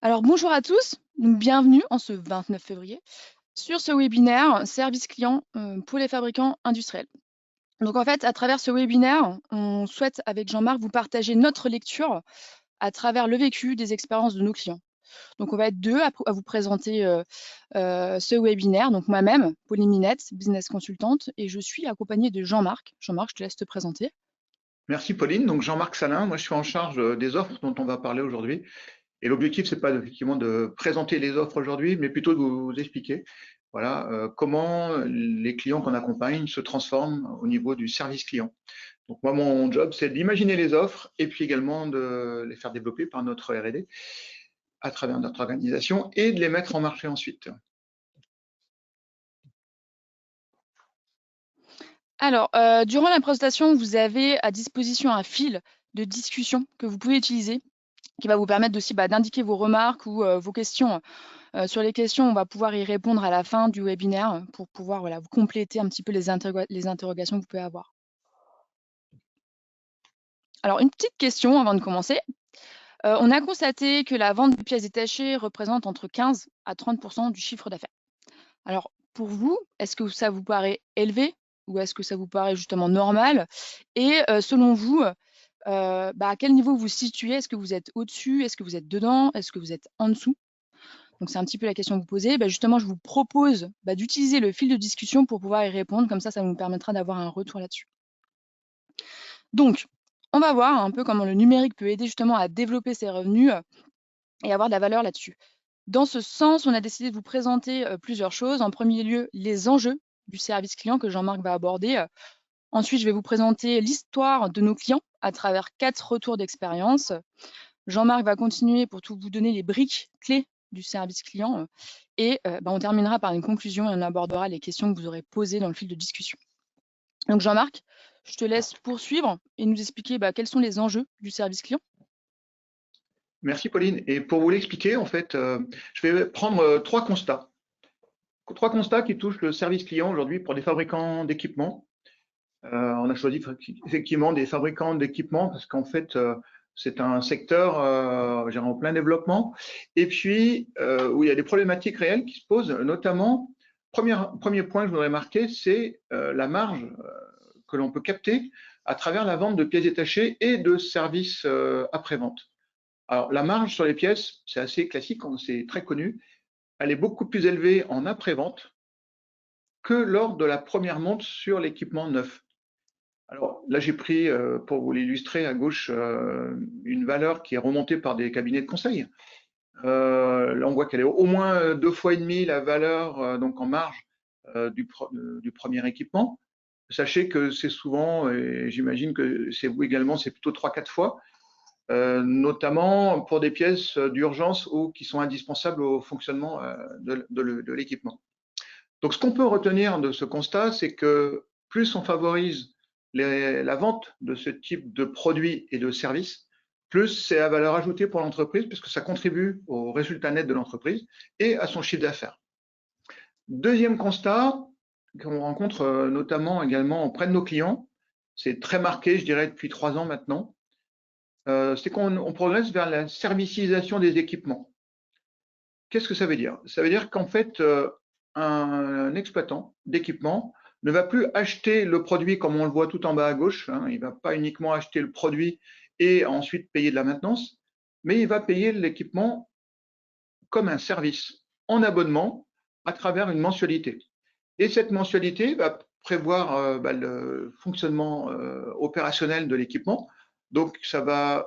Alors bonjour à tous, donc bienvenue en ce 29 février sur ce webinaire service client pour les fabricants industriels. Donc en fait, à travers ce webinaire, on souhaite avec Jean-Marc vous partager notre lecture à travers le vécu des expériences de nos clients. Donc on va être deux à vous présenter ce webinaire. Donc moi-même, Pauline Minette, business consultante, et je suis accompagnée de Jean-Marc. Jean-Marc, je te laisse te présenter. Merci Pauline. Donc Jean-Marc Salin, moi je suis en charge des offres dont on va parler aujourd'hui. Et l'objectif, c'est pas effectivement de présenter les offres aujourd'hui, mais plutôt de vous expliquer voilà, comment les clients qu'on accompagne se transforment au niveau du service client. Donc moi, mon job, c'est d'imaginer les offres et puis également de les faire développer par notre R&D à travers notre organisation et de les mettre en marché ensuite. Alors, durant la présentation, vous avez à disposition un fil de discussion que vous pouvez utiliser qui va vous permettre aussi d'indiquer vos remarques ou vos questions. Sur les questions, on va pouvoir y répondre à la fin du webinaire pour pouvoir voilà, vous compléter un petit peu les interrogations que vous pouvez avoir. Alors, une petite question avant de commencer. On a constaté que la vente de pièces détachées représente entre 15 à 30% du chiffre d'affaires. Alors, pour vous, est-ce que ça vous paraît élevé ou est-ce que ça vous paraît justement normal? Et selon vous, à quel niveau vous vous situez? Est-ce que vous êtes au-dessus? Est-ce que vous êtes dedans? Est-ce que vous êtes en dessous? Donc, c'est un petit peu la question que vous posez. Justement, je vous propose d'utiliser le fil de discussion pour pouvoir y répondre. Comme ça nous permettra d'avoir un retour là-dessus. Donc, on va voir un peu comment le numérique peut aider justement à développer ses revenus et avoir de la valeur là-dessus. Dans ce sens, on a décidé de vous présenter plusieurs choses. En premier lieu, les enjeux du service client que Jean-Marc va aborder. Ensuite, je vais vous présenter l'histoire de nos clients à travers 4 retours d'expérience. Jean-Marc va continuer pour tout vous donner les briques clés du service client. Et on terminera par une conclusion et on abordera les questions que vous aurez posées dans le fil de discussion. Donc Jean-Marc, je te laisse poursuivre et nous expliquer quels sont les enjeux du service client. Merci Pauline. Et pour vous l'expliquer, en fait, je vais prendre trois constats. Trois constats qui touchent le service client aujourd'hui pour des fabricants d'équipements. On a choisi effectivement des fabricants d'équipements parce qu'en fait, c'est un secteur en plein développement et puis où il y a des problématiques réelles qui se posent, notamment, premier point que je voudrais marquer, c'est la marge que l'on peut capter à travers la vente de pièces détachées et de services après-vente. Alors, la marge sur les pièces, c'est assez classique, c'est très connu. Elle est beaucoup plus élevée en après-vente que lors de la première monte sur l'équipement neuf. Alors là, j'ai pris, pour vous l'illustrer, à gauche, une valeur qui est remontée par des cabinets de conseil. Là, on voit qu'elle est au moins 2,5 fois la valeur donc en marge du premier équipement. Sachez que c'est souvent, et j'imagine que c'est vous également, c'est plutôt 3-4 fois, notamment pour des pièces d'urgence ou qui sont indispensables au fonctionnement de l'équipement. Donc, ce qu'on peut retenir de ce constat, c'est que plus on favorise la vente de ce type de produits et de services, plus c'est à valeur ajoutée pour l'entreprise, puisque ça contribue au résultat net de l'entreprise et à son chiffre d'affaires. Deuxième constat qu'on rencontre notamment également auprès de nos clients, c'est très marqué, je dirais, depuis 3 ans maintenant, c'est qu'on progresse vers la servicisation des équipements. Qu'est-ce que ça veut dire? Ça veut dire qu'en fait, un exploitant d'équipement ne va plus acheter le produit comme on le voit tout en bas à gauche. Il ne va pas uniquement acheter le produit et ensuite payer de la maintenance, mais il va payer l'équipement comme un service en abonnement à travers une mensualité. Et cette mensualité va prévoir le fonctionnement opérationnel de l'équipement. Donc, cela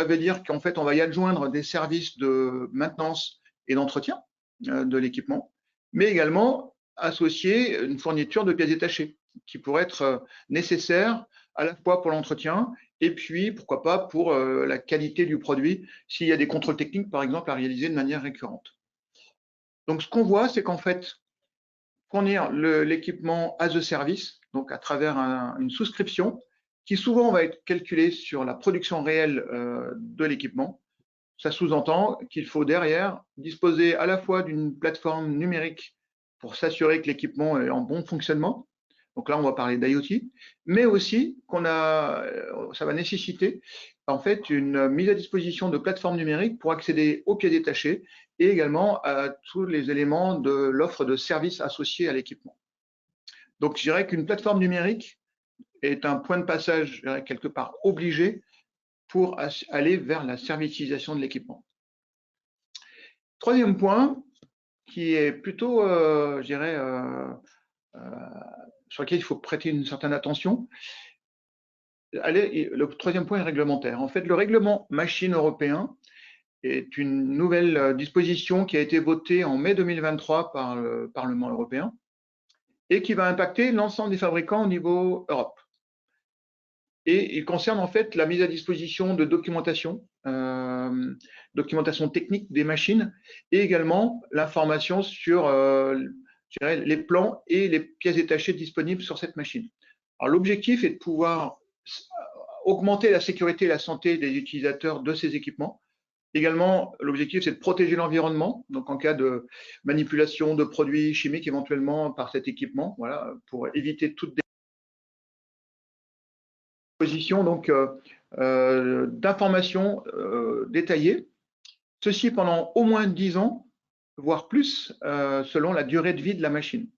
veut dire qu'en fait, on va y adjoindre des services de maintenance et d'entretien de l'équipement, mais également associer une fourniture de pièces détachées qui pourrait être nécessaire à la fois pour l'entretien et puis, pourquoi pas, pour la qualité du produit s'il y a des contrôles techniques, par exemple, à réaliser de manière récurrente. Donc, ce qu'on voit, c'est qu'en fait, fournir l'équipement as a service, donc à travers une souscription, qui souvent va être calculée sur la production réelle de l'équipement. Ça sous-entend qu'il faut derrière disposer à la fois d'une plateforme numérique pour s'assurer que l'équipement est en bon fonctionnement. Donc là, on va parler d'IoT, mais aussi ça va nécessiter en fait une mise à disposition de plateformes numériques pour accéder aux pièces détachées et également à tous les éléments de l'offre de services associés à l'équipement. Donc, je dirais qu'une plateforme numérique est un point de passage, je dirais, quelque part obligé pour aller vers la servitisation de l'équipement. Troisième point, qui est plutôt, je dirais, sur lequel il faut prêter une certaine attention. Le troisième point est réglementaire. En fait, le règlement machine européen est une nouvelle disposition qui a été votée en mai 2023 par le Parlement européen et qui va impacter l'ensemble des fabricants au niveau Europe. Et il concerne en fait la mise à disposition de documentation, documentation technique des machines et également l'information sur je dirais, les plans et les pièces détachées disponibles sur cette machine. Alors l'objectif est de pouvoir augmenter la sécurité et la santé des utilisateurs de ces équipements. Également, l'objectif, c'est de protéger l'environnement, donc en cas de manipulation de produits chimiques éventuellement par cet équipement, voilà, pour éviter toute disposition donc d'informations détaillées. Ceci pendant au moins 10 ans, voire plus, selon la durée de vie de la machine.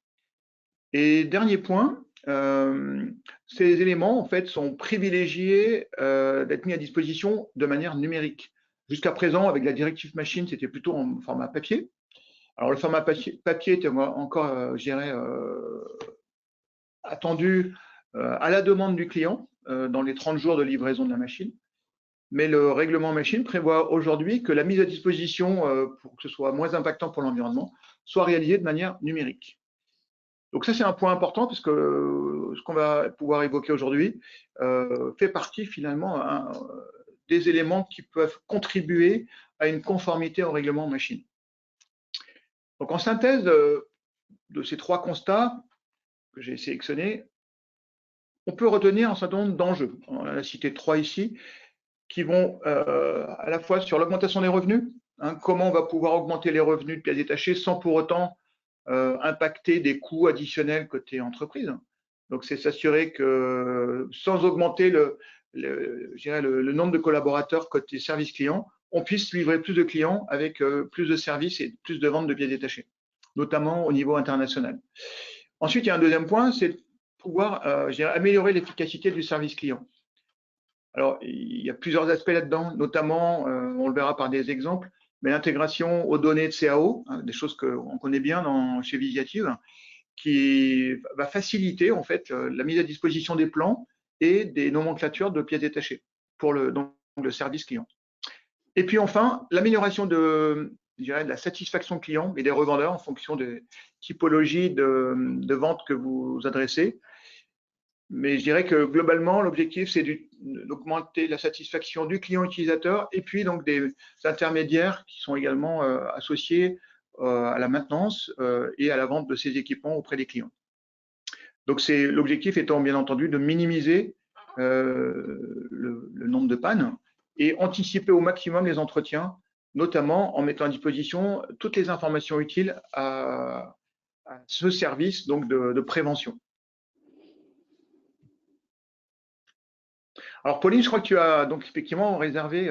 Et dernier point, ces éléments en fait sont privilégiés d'être mis à disposition de manière numérique. Jusqu'à présent, avec la directive machine, c'était plutôt en format papier. Alors le format papier était encore, je dirais, attendu à la demande du client dans les 30 jours de livraison de la machine. Mais le règlement machine prévoit aujourd'hui que la mise à disposition, pour que ce soit moins impactant pour l'environnement, soit réalisée de manière numérique. Donc ça, c'est un point important parce que ce qu'on va pouvoir évoquer aujourd'hui fait partie finalement des éléments qui peuvent contribuer à une conformité au règlement machine. Donc en synthèse de ces trois constats que j'ai sélectionnés, on peut retenir un certain nombre d'enjeux. On a cité 3 ici, qui vont à la fois sur l'augmentation des revenus, comment on va pouvoir augmenter les revenus de pièces détachées sans pour autant impacter des coûts additionnels côté entreprise. Donc, c'est s'assurer que sans augmenter le nombre de collaborateurs côté service client, on puisse livrer plus de clients avec plus de services et plus de ventes de pièces détachées, notamment au niveau international. Ensuite, il y a un deuxième point, c'est de pouvoir améliorer l'efficacité du service client. Alors, il y a plusieurs aspects là-dedans, notamment, on le verra par des exemples, mais l'intégration aux données de CAO, des choses qu'on connaît bien chez Visiative, qui va faciliter en fait la mise à disposition des plans et des nomenclatures de pièces détachées pour le service client. Et puis enfin, l'amélioration de la satisfaction client et des revendeurs en fonction des typologies de vente que vous adressez. Mais je dirais que globalement, l'objectif, c'est d'augmenter la satisfaction du client utilisateur et puis donc des intermédiaires qui sont également associés à la maintenance et à la vente de ces équipements auprès des clients. Donc, l'objectif étant bien entendu de minimiser le nombre de pannes et anticiper au maximum les entretiens, notamment en mettant à disposition toutes les informations utiles à ce service donc de prévention. Alors, Pauline, je crois que tu as donc effectivement réservé.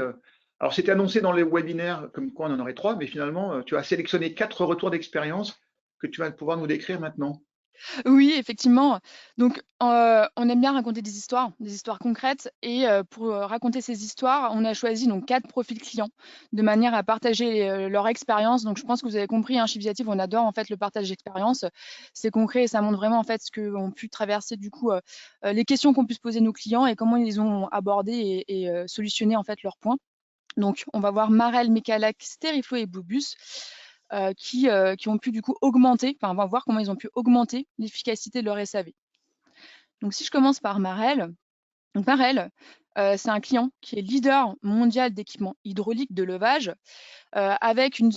Alors, c'était annoncé dans les webinaires comme quoi on en aurait 3, mais finalement, tu as sélectionné 4 retours d'expérience que tu vas pouvoir nous décrire maintenant. Oui, effectivement. Donc, on aime bien raconter des histoires concrètes. Et pour raconter ces histoires, on a choisi donc 4 profils clients de manière à partager leur expérience. Donc, je pense que vous avez compris, chez Visiative, on adore en fait le partage d'expérience. C'est concret et ça montre vraiment en fait ce qu'ont pu traverser du coup les questions qu'ont pu se poser nos clients et comment ils ont abordé et solutionné en fait leurs points. Donc, on va voir Marel, Mecalac, Steriflow et Bluebus. Qui ont pu du coup augmenter, on va voir comment ils ont pu augmenter l'efficacité de leur SAV. Donc si je commence par Marel, c'est un client qui est leader mondial d'équipements hydrauliques de levage avec une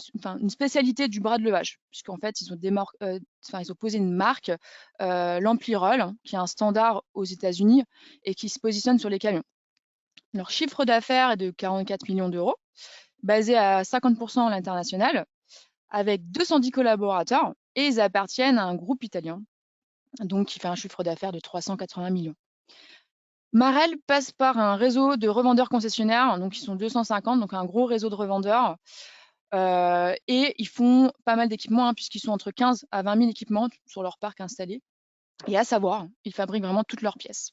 spécialité du bras de levage, puisqu'en fait ils ont posé une marque, l'Amplirol, qui est un standard aux États-Unis et qui se positionne sur les camions. Leur chiffre d'affaires est de 44 millions d'euros, basé à 50% à l'international, avec 210 collaborateurs et ils appartiennent à un groupe italien. donc qui fait un chiffre d'affaires de 380 millions. Marel passe par un réseau de revendeurs concessionnaires, donc ils sont 250, donc un gros réseau de revendeurs. Et ils font pas mal d'équipements, hein, puisqu'ils sont entre 15 à 20 000 équipements sur leur parc installé. Et à savoir, ils fabriquent vraiment toutes leurs pièces.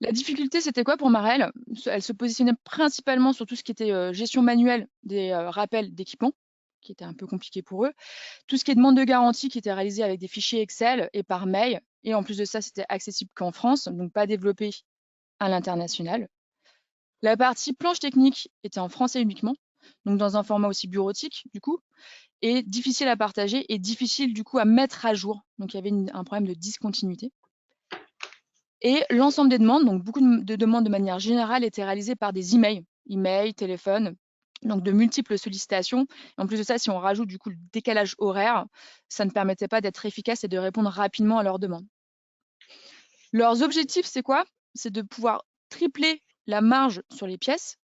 La difficulté, c'était quoi pour Marel? Elle se positionnait principalement sur tout ce qui était gestion manuelle des rappels d'équipements, qui était un peu compliqué pour eux. Tout ce qui est demande de garantie, qui était réalisé avec des fichiers Excel et par mail. Et en plus de ça, c'était accessible qu'en France, donc pas développé à l'international. La partie planche technique était en français uniquement, donc dans un format aussi bureautique, du coup, et difficile à partager et difficile, du coup, à mettre à jour. Donc, il y avait un problème de discontinuité. Et l'ensemble des demandes, donc beaucoup de demandes de manière générale, étaient réalisées par des emails, téléphone, donc de multiples sollicitations. Et en plus de ça, si on rajoute du coup le décalage horaire, ça ne permettait pas d'être efficace et de répondre rapidement à leurs demandes. Leurs objectifs, c'est quoi? C'est de pouvoir tripler la marge sur les pièces,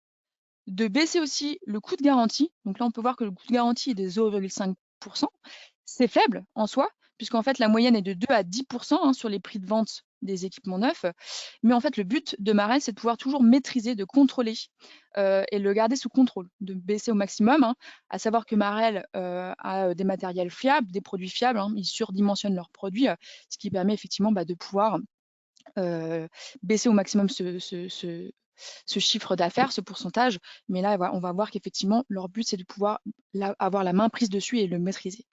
de baisser aussi le coût de garantie. Donc là, on peut voir que le coût de garantie est de 0,5%. C'est faible en soi, puisqu'en fait, la moyenne est de 2 à 10% hein, sur les prix de vente des équipements neufs. Mais en fait, le but de Marel, c'est de pouvoir toujours maîtriser, de contrôler et le garder sous contrôle, de baisser au maximum. Hein, à savoir que Marel a des matériels fiables, des produits fiables. Hein, ils surdimensionnent leurs produits, ce qui permet effectivement de pouvoir baisser au maximum ce chiffre d'affaires, ce pourcentage. Mais là, on va voir qu'effectivement, leur but, c'est de pouvoir avoir la main prise dessus et le maîtriser.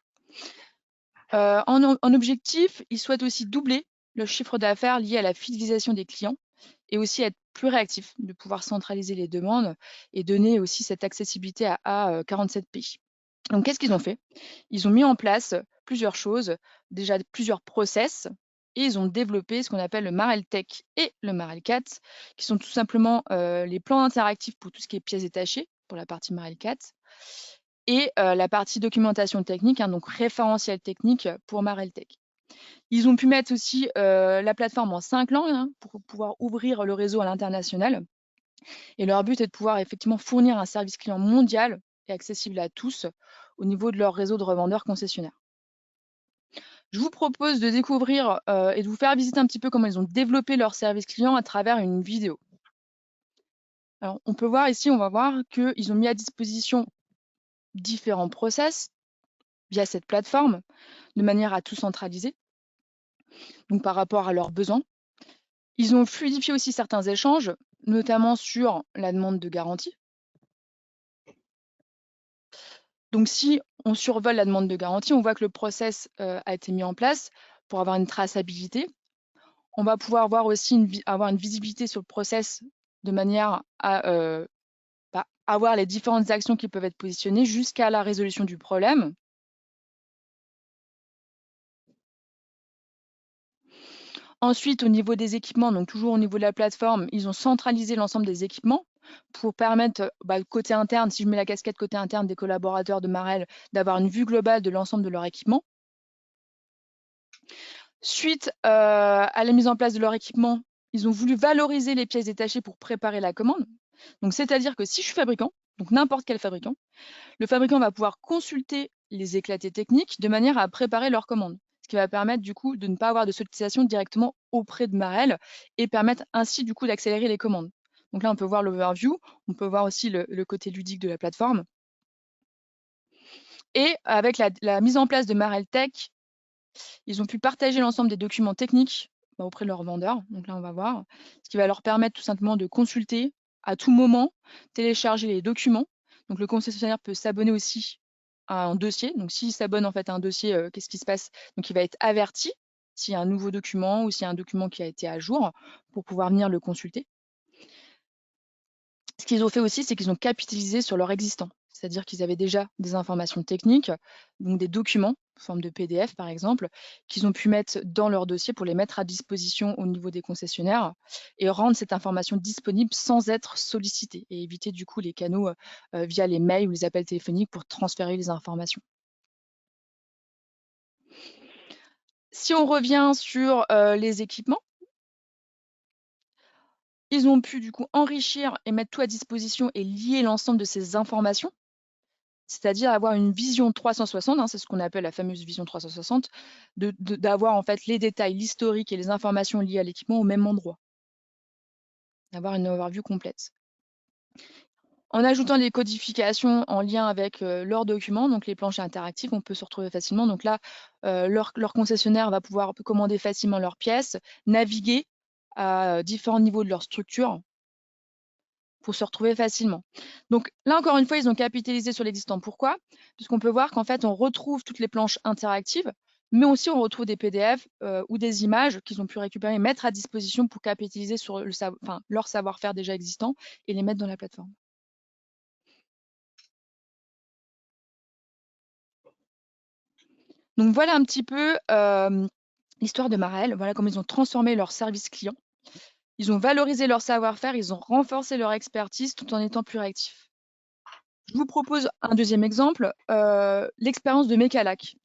En objectif, ils souhaitent aussi doubler le chiffre d'affaires lié à la fidélisation des clients et aussi être plus réactifs, de pouvoir centraliser les demandes et donner aussi cette accessibilité à 47 pays. Donc, qu'est-ce qu'ils ont fait? Ils ont mis en place plusieurs choses, déjà plusieurs process, et ils ont développé ce qu'on appelle le Marel Tech et le Marel 4, qui sont tout simplement les plans interactifs pour tout ce qui est pièces détachées, pour la partie Marel 4, et la partie documentation technique, hein, donc référentiel technique pour Marel Tech. Ils ont pu mettre aussi la plateforme en 5 langues hein, pour pouvoir ouvrir le réseau à l'international. Et leur but est de pouvoir effectivement fournir un service client mondial et accessible à tous au niveau de leur réseau de revendeurs concessionnaires. Je vous propose de découvrir et de vous faire visiter un petit peu comment ils ont développé leur service client à travers une vidéo. Alors, on peut voir ici, on va voir qu'ils ont mis à disposition différents process via cette plateforme de manière à tout centraliser, donc par rapport à leurs besoins. Ils ont fluidifié aussi certains échanges, notamment sur la demande de garantie. Donc, si on survole la demande de garantie, on voit que le process a été mis en place pour avoir une traçabilité. On va pouvoir avoir aussi avoir une visibilité sur le process de manière à avoir les différentes actions qui peuvent être positionnées jusqu'à la résolution du problème. Ensuite, au niveau des équipements, donc toujours au niveau de la plateforme, ils ont centralisé l'ensemble des équipements pour permettre, côté interne, si je mets la casquette côté interne des collaborateurs de Marel, d'avoir une vue globale de l'ensemble de leur équipement. Suite à la mise en place de leur équipement, ils ont voulu valoriser les pièces détachées pour préparer la commande. Donc, c'est-à-dire que si je suis fabricant, donc n'importe quel fabricant, le fabricant va pouvoir consulter les éclatés techniques de manière à préparer leur commande, ce qui va permettre du coup de ne pas avoir de sollicitation directement auprès de Marel et permettre ainsi du coup d'accélérer les commandes. Donc là, on peut voir l'overview, on peut voir aussi le côté ludique de la plateforme. Et avec la mise en place de Marel Tech, ils ont pu partager l'ensemble des documents techniques auprès de leurs vendeurs. Donc là, on va voir, ce qui va leur permettre tout simplement de consulter à tout moment, télécharger les documents. Donc le concessionnaire peut s'abonner aussi à un dossier. Donc s'il s'abonne en fait à un dossier, qu'est-ce qui se passe? Donc il va être averti s'il y a un nouveau document ou s'il y a un document qui a été à jour pour pouvoir venir le consulter. Ce qu'ils ont fait aussi, c'est qu'ils ont capitalisé sur leur existant. C'est-à-dire qu'ils avaient déjà des informations techniques, donc des documents, sous forme de PDF par exemple, qu'ils ont pu mettre dans leur dossier pour les mettre à disposition au niveau des concessionnaires et rendre cette information disponible sans être sollicité et éviter du coup les canaux via les mails ou les appels téléphoniques pour transférer les informations. Si on revient sur les équipements, ils ont pu du coup enrichir et mettre tout à disposition et lier l'ensemble de ces informations, c'est-à-dire avoir une vision 360, hein, c'est ce qu'on appelle la fameuse vision 360, d'avoir en fait les détails, l'historique et les informations liées à l'équipement au même endroit, d'avoir une overview complète. En ajoutant des codifications en lien avec leurs documents, donc les planches interactives, on peut se retrouver facilement. Donc là, leur concessionnaire va pouvoir commander facilement leurs pièces, naviguer à différents niveaux de leur structure pour se retrouver facilement. Donc là, encore une fois, ils ont capitalisé sur l'existant. Pourquoi? Puisqu'on peut voir qu'en fait, on retrouve toutes les planches interactives, mais aussi on retrouve des PDF ou des images qu'ils ont pu récupérer et mettre à disposition pour capitaliser sur leur savoir-faire déjà existant et les mettre dans la plateforme. Donc voilà un petit peu l'histoire de Marel, voilà comment ils ont transformé leur service client. Ils ont valorisé leur savoir-faire, ils ont renforcé leur expertise tout en étant plus réactifs. Je vous propose un deuxième exemple, l'expérience de Mecalac.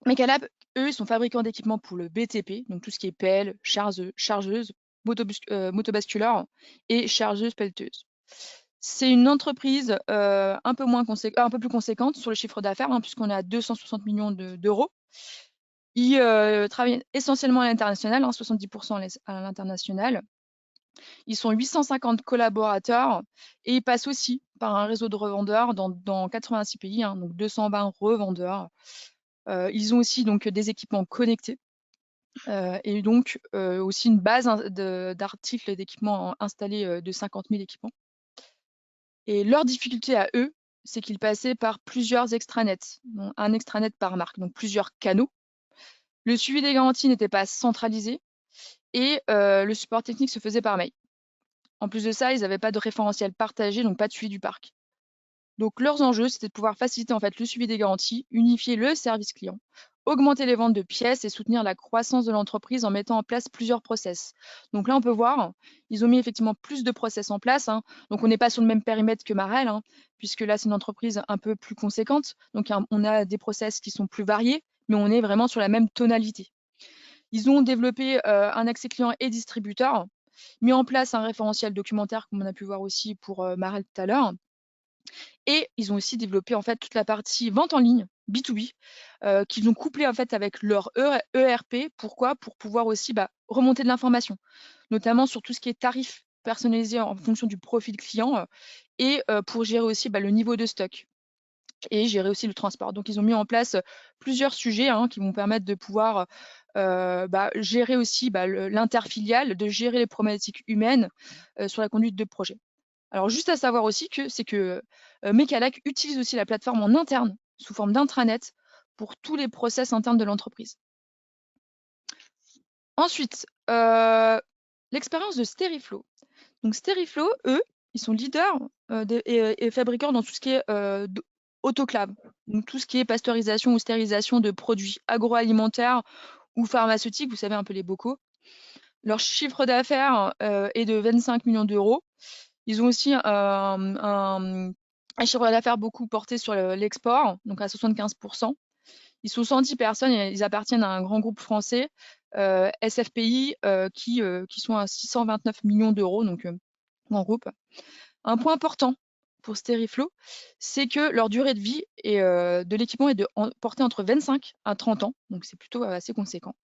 Mecalac, eux, ils sont fabricants d'équipements pour le BTP, donc tout ce qui est pelle, chargeuse, motobasculeur et chargeuse pelleteuse. C'est une entreprise un peu plus conséquente sur le chiffre d'affaires, hein, puisqu'on est à 260 millions d'euros. Ils travaillent essentiellement à l'international, hein, 70% à l'international. Ils sont 850 collaborateurs et ils passent aussi par un réseau de revendeurs dans 86 pays, hein, donc 220 revendeurs. Ils ont aussi donc des équipements connectés et donc aussi une base d'articles et d'équipements installés de 50 000 équipements. Et leur difficulté à eux, c'est qu'ils passaient par plusieurs extranets, donc un extranet par marque, donc plusieurs canaux. Le suivi des garanties n'était pas centralisé et le support technique se faisait par mail. En plus de ça, ils n'avaient pas de référentiel partagé, donc pas de suivi du parc. Donc leurs enjeux, c'était de pouvoir faciliter en fait le suivi des garanties, unifier le service client, augmenter les ventes de pièces et soutenir la croissance de l'entreprise en mettant en place plusieurs process. Donc là, on peut voir, ils ont mis effectivement plus de process en place, hein. Donc on n'est pas sur le même périmètre que Marel, hein, puisque là, c'est une entreprise un peu plus conséquente. Donc on a des process qui sont plus variés, mais on est vraiment sur la même tonalité. Ils ont développé un accès client et distributeur, mis en place un référentiel documentaire, comme on a pu voir aussi pour Marel tout à l'heure. Et ils ont aussi développé en fait toute la partie vente en ligne, B2B, qu'ils ont couplé en fait avec leur ERP. Pourquoi? Pour pouvoir aussi remonter de l'information, notamment sur tout ce qui est tarif personnalisé en fonction du profil client et pour gérer aussi le niveau de stock et gérer aussi le transport. Donc, ils ont mis en place plusieurs sujets qui vont permettre de pouvoir gérer aussi l'interfiliale, de gérer les problématiques humaines sur la conduite de projet. Alors, juste à savoir aussi que Mecalac utilise aussi la plateforme en interne, sous forme d'intranet, pour tous les process internes de l'entreprise. Ensuite, l'expérience de Steriflow. Donc, Steriflow, eux, ils sont leaders et fabricants dans tout ce qui est autoclave, donc tout ce qui est pasteurisation ou stérilisation de produits agroalimentaires ou pharmaceutiques, vous savez, un peu les bocaux. Leur chiffre d'affaires est de 25 millions d'euros. Ils ont aussi un chiffre d'affaires beaucoup porté sur l'export, donc à 75%. Ils sont 110 personnes et ils appartiennent à un grand groupe français, SFPI, qui sont à 629 millions d'euros, donc grand groupe. Un point important pour Steriflow, c'est que leur durée de vie de l'équipement est portée entre 25 à 30 ans, donc c'est plutôt assez conséquent.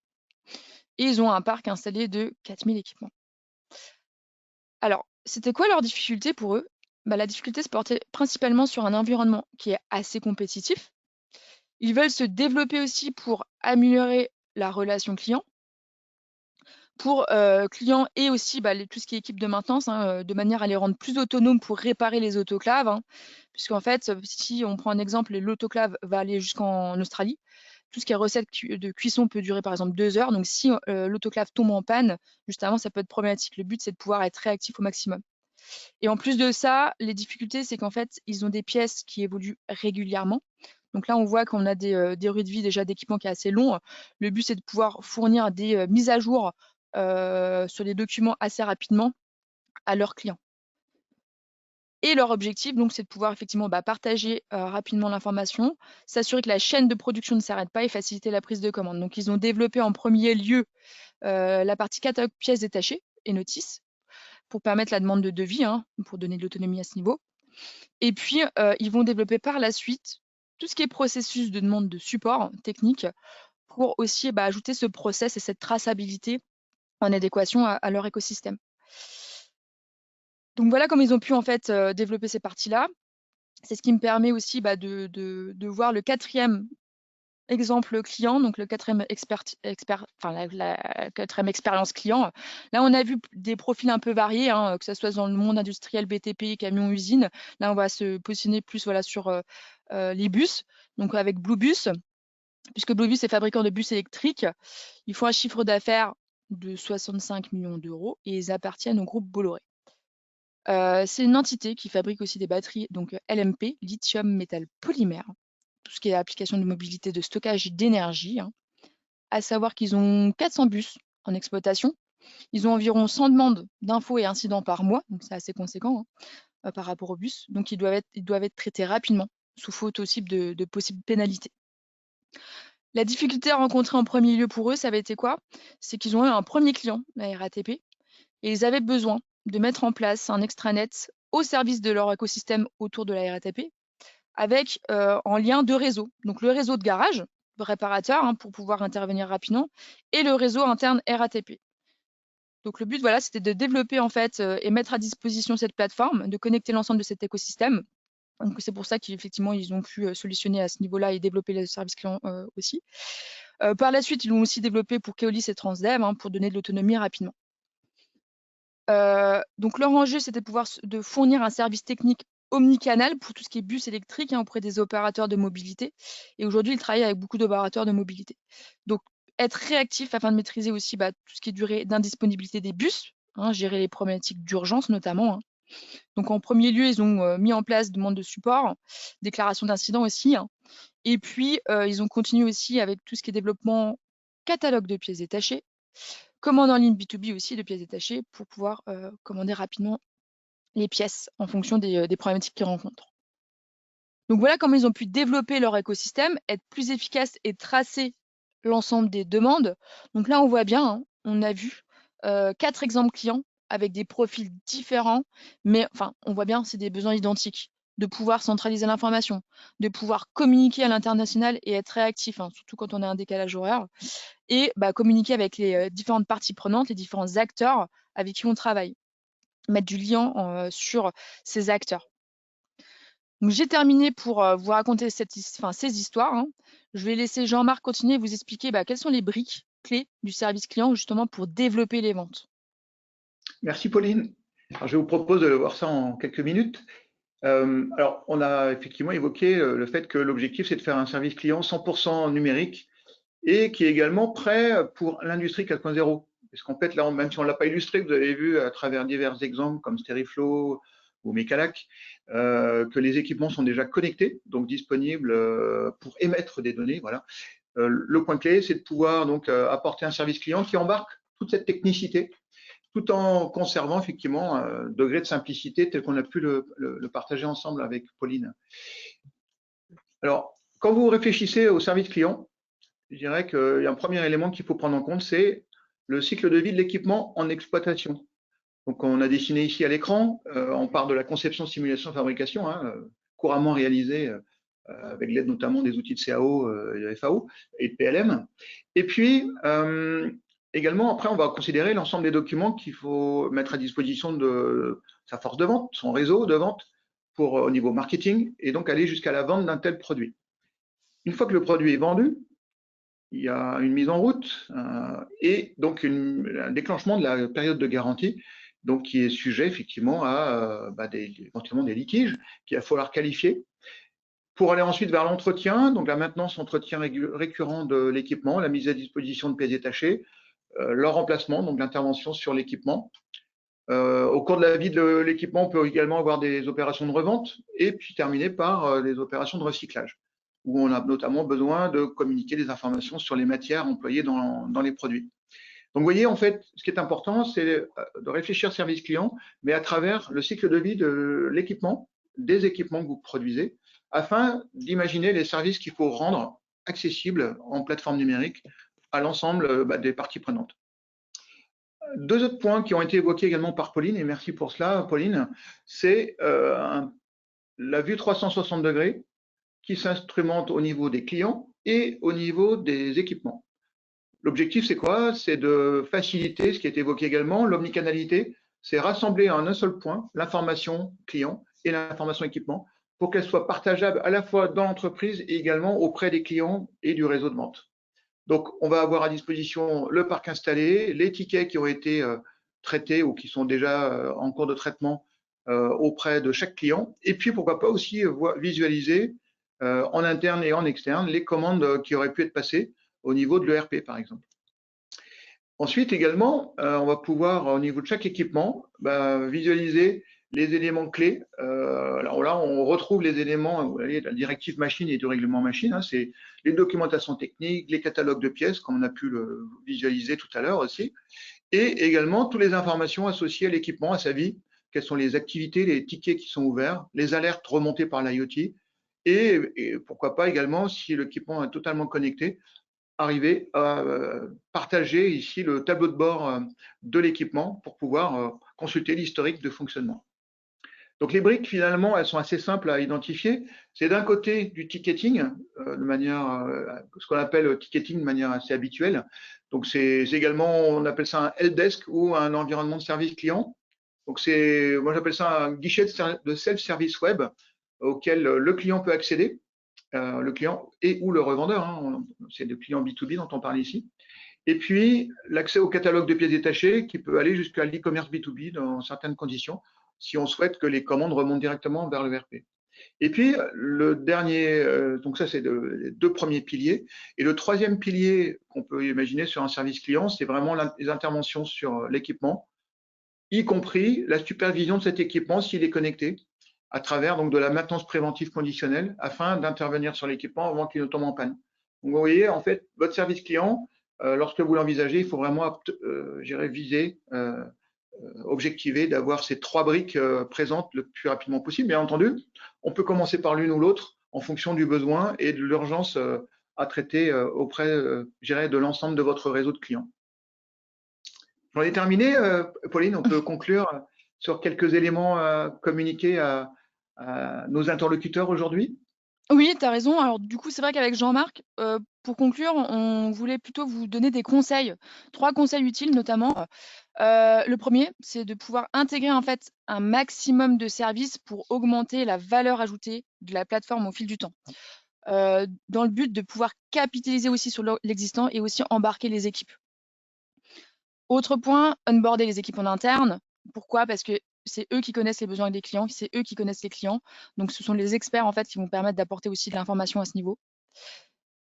Et ils ont un parc installé de 4000 équipements. Alors, c'était quoi leur difficulté pour eux? La difficulté se portait principalement sur un environnement qui est assez compétitif. Ils veulent se développer aussi pour améliorer la relation client, pour clients et aussi tout ce qui est équipe de maintenance, de manière à les rendre plus autonomes pour réparer les autoclaves, hein, puisqu'en fait, si on prend un exemple, l'autoclave va aller jusqu'en Australie. Tout ce qui est recette de cuisson peut durer par exemple 2 heures. Donc si l'autoclave tombe en panne, justement, ça peut être problématique. Le but, c'est de pouvoir être réactif au maximum. Et en plus de ça, les difficultés, c'est qu'en fait, ils ont des pièces qui évoluent régulièrement. Donc là, on voit qu'on a des durées de vie déjà d'équipement qui est assez long. Le but, c'est de pouvoir fournir des mises à jour sur les documents assez rapidement à leurs clients. Et leur objectif, donc, c'est de pouvoir effectivement partager rapidement l'information, s'assurer que la chaîne de production ne s'arrête pas et faciliter la prise de commande. Donc, ils ont développé en premier lieu la partie catalogue pièces détachées et notices pour permettre la demande de devis, pour donner de l'autonomie à ce niveau. Et puis, ils vont développer par la suite tout ce qui est processus de demande de support technique pour aussi ajouter ce process et cette traçabilité en adéquation à leur écosystème. Donc voilà comment ils ont pu en fait développer ces parties-là. C'est ce qui me permet aussi de voir le quatrième exemple client, donc le quatrième la quatrième expérience client. Là, on a vu des profils un peu variés, hein, que ce soit dans le monde industriel, BTP, camion, usine. Là, on va se positionner plus sur les bus, donc avec Bluebus, puisque Bluebus est fabricant de bus électriques. Ils font un chiffre d'affaires de 65 millions d'euros et ils appartiennent au groupe Bolloré. C'est une entité qui fabrique aussi des batteries, donc LMP, lithium métal polymère, tout ce qui est application de mobilité de stockage d'énergie, hein. À savoir qu'ils ont 400 bus en exploitation. Ils ont environ 100 demandes d'infos et incidents par mois, donc c'est assez conséquent, hein, par rapport aux bus. Donc ils doivent être traités rapidement, sous faute aussi de possibles pénalités. La difficulté à rencontrer en premier lieu pour eux, ça avait été quoi? C'est qu'ils ont eu un premier client, la RATP, et ils avaient besoin de mettre en place un extranet au service de leur écosystème autour de la RATP, avec en lien deux réseaux. Donc le réseau de garage, de réparateurs, hein, pour pouvoir intervenir rapidement, et le réseau interne RATP. Donc le but, voilà, c'était de développer en fait et mettre à disposition cette plateforme, de connecter l'ensemble de cet écosystème. Donc c'est pour ça qu'effectivement, ils ont pu solutionner à ce niveau-là et développer le service client aussi. Par la suite, ils l'ont aussi développé pour Keolis et Transdev, hein, pour donner de l'autonomie rapidement. Donc leur enjeu, c'était de fournir un service technique omnicanal pour tout ce qui est bus électrique, hein, auprès des opérateurs de mobilité. Et aujourd'hui, ils travaillent avec beaucoup d'opérateurs de mobilité. Donc être réactif afin de maîtriser aussi tout ce qui est durée d'indisponibilité des bus, hein, gérer les problématiques d'urgence notamment, hein. Donc en premier lieu, ils ont mis en place demande de support, déclaration d'incident aussi, hein. Et puis ils ont continué aussi avec tout ce qui est développement catalogue de pièces détachées, commande en ligne B2B aussi de pièces détachées pour pouvoir commander rapidement les pièces en fonction des problématiques qu'ils rencontrent. Donc voilà comment ils ont pu développer leur écosystème, être plus efficaces et tracer l'ensemble des demandes. Donc là, on voit bien, hein, on a vu 4 exemples clients avec des profils différents, mais enfin, on voit bien, c'est des besoins identiques, de pouvoir centraliser l'information, de pouvoir communiquer à l'international et être réactif, hein, surtout quand on a un décalage horaire, et communiquer avec les différentes parties prenantes, les différents acteurs avec qui on travaille, mettre du lien sur ces acteurs. Donc j'ai terminé pour vous raconter ces histoires, hein. Je vais laisser Jean-Marc continuer et vous expliquer quelles sont les briques clés du service client justement pour développer les ventes. Merci Pauline. Alors, je vous propose de voir ça en quelques minutes. Alors, on a effectivement évoqué le fait que l'objectif, c'est de faire un service client 100% numérique et qui est également prêt pour l'industrie 4.0. Parce qu'en fait, là, même si on ne l'a pas illustré, vous avez vu à travers divers exemples comme Steriflow ou Mecalac, que les équipements sont déjà connectés, donc disponibles pour émettre des données. Voilà. Le point clé, c'est de pouvoir donc apporter un service client qui embarque toute cette technicité, tout en conservant effectivement un degré de simplicité tel qu'on a pu le partager ensemble avec Pauline. Alors, quand vous réfléchissez au service client, je dirais qu'il y a un premier élément qu'il faut prendre en compte, c'est le cycle de vie de l'équipement en exploitation. Donc, on a dessiné ici à l'écran, on part de la conception, simulation, fabrication, hein, couramment réalisée avec l'aide notamment des outils de CAO, de FAO et de PLM. Et puis, également, après, on va considérer l'ensemble des documents qu'il faut mettre à disposition de sa force de vente, son réseau de vente, pour au niveau marketing, et donc aller jusqu'à la vente d'un tel produit. Une fois que le produit est vendu, il y a une mise en route et donc un déclenchement de la période de garantie, donc qui est sujet effectivement à éventuellement des litiges qu'il va falloir qualifier pour aller ensuite vers l'entretien, donc la maintenance, entretien récurrent de l'équipement, la mise à disposition de pièces détachées, leur remplacement, donc l'intervention sur l'équipement. Au cours de la vie de l'équipement, on peut également avoir des opérations de revente et puis terminer par des opérations de recyclage, où on a notamment besoin de communiquer des informations sur les matières employées dans les produits. Donc, vous voyez, en fait, ce qui est important, c'est de réfléchir service client, mais à travers le cycle de vie de l'équipement, des équipements que vous produisez, afin d'imaginer les services qu'il faut rendre accessibles en plateforme numérique à l'ensemble des parties prenantes. Deux autres points qui ont été évoqués également par Pauline, et merci pour cela, Pauline, c'est la vue 360 degrés. qui s'instrumentent au niveau des clients et au niveau des équipements. L'objectif, c'est quoi? C'est de faciliter ce qui est évoqué également, l'omnicanalité, c'est rassembler en un seul point l'information client et l'information équipement pour qu'elle soit partageable à la fois dans l'entreprise et également auprès des clients et du réseau de vente. Donc, on va avoir à disposition le parc installé, les tickets qui ont été traités ou qui sont déjà en cours de traitement auprès de chaque client, et puis pourquoi pas aussi visualiser en interne et en externe les commandes qui auraient pu être passées au niveau de l'ERP, par exemple. Ensuite, également, on va pouvoir, au niveau de chaque équipement, visualiser les éléments clés. Alors là, on retrouve les éléments, vous voyez, de la directive machine et du règlement machine. Hein, c'est les documentations techniques, les catalogues de pièces, comme on a pu le visualiser tout à l'heure aussi, et également toutes les informations associées à l'équipement, à sa vie. Quelles sont les activités, les tickets qui sont ouverts, les alertes remontées par l'IoT, et pourquoi pas également, si l'équipement est totalement connecté, arriver à partager ici le tableau de bord de l'équipement pour pouvoir consulter l'historique de fonctionnement. Donc les briques, finalement, elles sont assez simples à identifier. C'est d'un côté du ticketing, de manière, ce qu'on appelle ticketing de manière assez habituelle. Donc c'est également, on appelle ça un helpdesk ou un environnement de service client. Donc c'est, moi j'appelle ça un guichet de self-service web auquel le client peut accéder, le client et ou le revendeur. Hein, c'est le client B2B dont on parle ici. Et puis l'accès au catalogue de pièces détachées qui peut aller jusqu'à l'e-commerce B2B dans certaines conditions, si on souhaite que les commandes remontent directement vers le ERP. Et puis le dernier, donc ça c'est les deux premiers piliers. Et le troisième pilier qu'on peut imaginer sur un service client, c'est vraiment les interventions sur l'équipement, y compris la supervision de cet équipement s'il est connecté, à travers donc de la maintenance préventive conditionnelle, afin d'intervenir sur l'équipement avant qu'il ne tombe en panne. Donc vous voyez, en fait, votre service client, lorsque vous l'envisagez, il faut vraiment viser, objectiver d'avoir ces trois briques présentes le plus rapidement possible. Bien entendu, on peut commencer par l'une ou l'autre en fonction du besoin et de l'urgence à traiter auprès, de l'ensemble de votre réseau de clients. J'en ai terminé, Pauline, on peut conclure sur quelques éléments communiqués à nos interlocuteurs aujourd'hui. Oui, tu as raison. Alors du coup, c'est vrai qu'avec Jean-Marc, pour conclure, on voulait plutôt vous donner des conseils, 3 conseils utiles notamment. Le premier, c'est de pouvoir intégrer en fait un maximum de services pour augmenter la valeur ajoutée de la plateforme au fil du temps. Dans le but de pouvoir capitaliser aussi sur l'existant et aussi embarquer les équipes. Autre point, onboarder les équipes en interne. Pourquoi? Parce que c'est eux qui connaissent les besoins des clients, c'est eux qui connaissent les clients. Donc, ce sont les experts en fait qui vont permettre d'apporter aussi de l'information à ce niveau.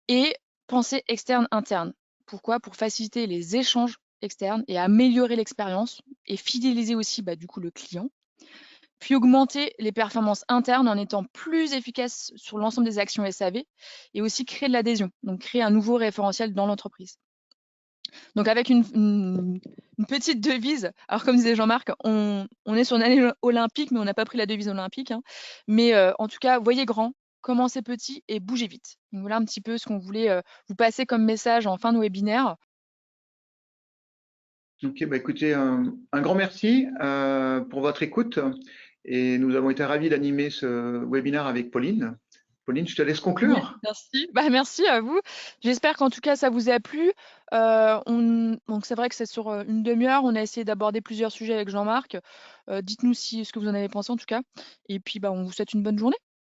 Et penser externe-interne. Pourquoi? Pour faciliter les échanges externes et améliorer l'expérience et fidéliser aussi du coup le client. Puis augmenter les performances internes en étant plus efficace sur l'ensemble des actions SAV et aussi créer de l'adhésion, donc créer un nouveau référentiel dans l'entreprise. Donc avec une petite devise, alors comme disait Jean-Marc, on est sur une année olympique, mais on n'a pas pris la devise olympique. Hein. Mais en tout cas, voyez grand, commencez petit et bougez vite. Donc voilà un petit peu ce qu'on voulait vous passer comme message en fin de webinaire. Ok, écoutez, un grand merci pour votre écoute et nous avons été ravis d'animer ce webinaire avec Pauline. Pauline, je te laisse conclure. Merci. Merci à vous. J'espère qu'en tout cas, ça vous a plu. Donc, c'est vrai que c'est sur une demi-heure. On a essayé d'aborder plusieurs sujets avec Jean-Marc. Dites-nous ce que vous en avez pensé en tout cas. Et puis, on vous souhaite une bonne journée.